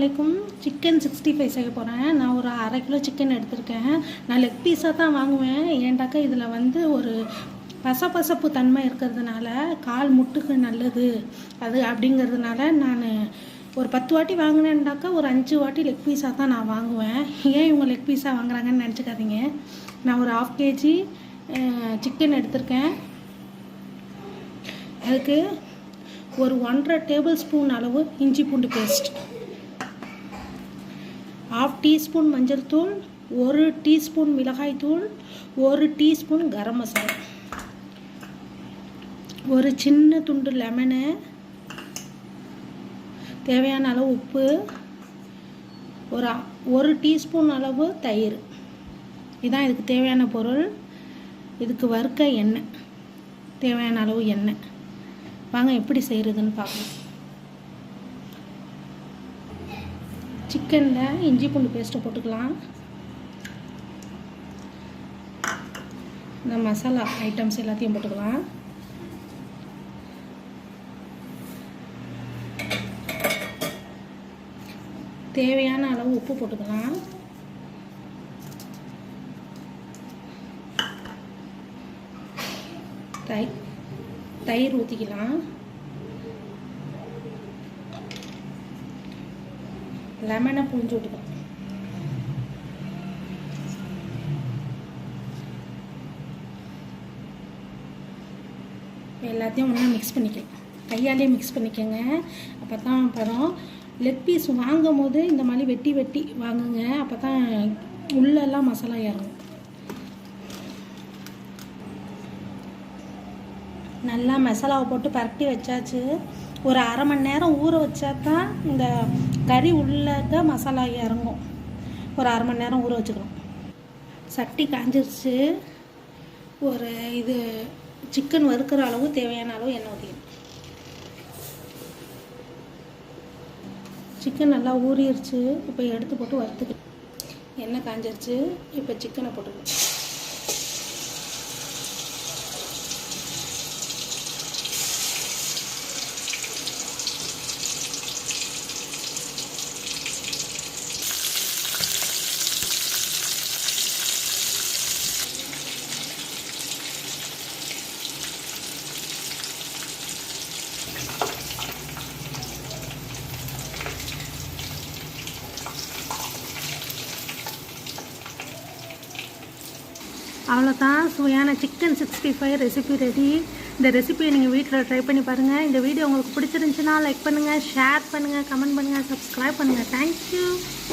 அலைக்கும். சிக்கன் 65 செய்ய போகிறேன். நான் ஒரு 1/2 கிலோ சிக்கன் எடுத்திருக்கேன். நான் லெக் பீஸாக தான் வாங்குவேன். ஏன்டாக்கா இதில் வந்து ஒரு பசப்பசப்பு தன்மை இருக்கிறதுனால கால் முட்டுக்கு நல்லது அது அப்படிங்கிறதுனால நான் ஒரு 10 வாட்டி வாங்கினேன்டாக்கா ஒரு 5 வாட்டி லெக் பீஸாக தான் நான் வாங்குவேன். ஏன் இவங்க லெக் பீஸாக வாங்குறாங்கன்னு நினச்சிக்காதீங்க. நான் ஒரு 1/2 kg சிக்கன் எடுத்திருக்கேன். அதுக்கு ஒரு 1.5 டேபிள் ஸ்பூன் அளவு இஞ்சி பூண்டு பேஸ்ட், 1/2 டீஸ்பூன் மஞ்சள் தூள், 1 டீஸ்பூன் மிளகாய் தூள், 1 டீஸ்பூன் கரம் மசாலா, ஒரு சின்ன துண்டு லெமனு, தேவையான அளவு உப்பு, ஒரு டீஸ்பூன் அளவு தயிர். இதுதான் இதுக்கு தேவையான பொருள். இதுக்கு வறுக்க எண்ணெய், தேவையான அளவு எண்ணெய். வாங்க எப்படி செய்கிறதுன்னு பார்க்கலாம். சிக்கனில் இஞ்சி பூண்டு பேஸ்ட்டை போட்டுக்கலாம். இந்த மசாலா ஐட்டம்ஸ் எல்லாத்தையும் போட்டுக்கலாம். தேவையான அளவு உப்பு போட்டுக்கலாம். தயிர் ஊற்றிக்கலாம். லெமனை புழிஞ்சு விட்டுக்கலாம். எல்லாத்தையும் ஒன்றா மிக்ஸ் பண்ணிக்கலாம். கையாலே மிக்ஸ் பண்ணிக்கோங்க. அப்போ தான் படம். லெக் பீஸ் வாங்கும் போது இந்த மாதிரி வெட்டி வெட்டி வாங்குங்க. அப்போ தான் உள்ளெல்லாம் மசாலா இறங்கும். நல்லா மசாலாவை போட்டு பரட்டி வச்சாச்சு. ஒரு 1/2 மணி நேரம் ஊற வச்சா தான் இந்த கறி உள்ளக்க மசாலா இறங்கும். ஒரு 1/2 மணி நேரம் ஊற வச்சுக்கணும். சட்டி காஞ்சிருச்சு. ஒரு சிக்கன் வறுக்கிற அளவு தேவையான அளவு எண்ணெய் ஊற்றிக்கணும். சிக்கன் நல்லா ஊறிடுச்சு. இப்போ எடுத்து போட்டு வறுத்துக்கணும். எண்ணெய் காஞ்சிருச்சு. இப்போ சிக்கனை போட்டுக்கணும். அவ்வளோதான், சுவையான சிக்கன் 65 ரெசிபி ரெடி. இந்த ரெசிபியை நீங்கள் வீட்டில் ட்ரை பண்ணி பாருங்கள். இந்த வீடியோ உங்களுக்கு பிடிச்சிருந்துச்சுன்னா லைக் பண்ணுங்கள், ஷேர் பண்ணுங்கள், கமெண்ட் பண்ணுங்கள், சப்ஸ்கிரைப் பண்ணுங்கள். தேங்க்யூ.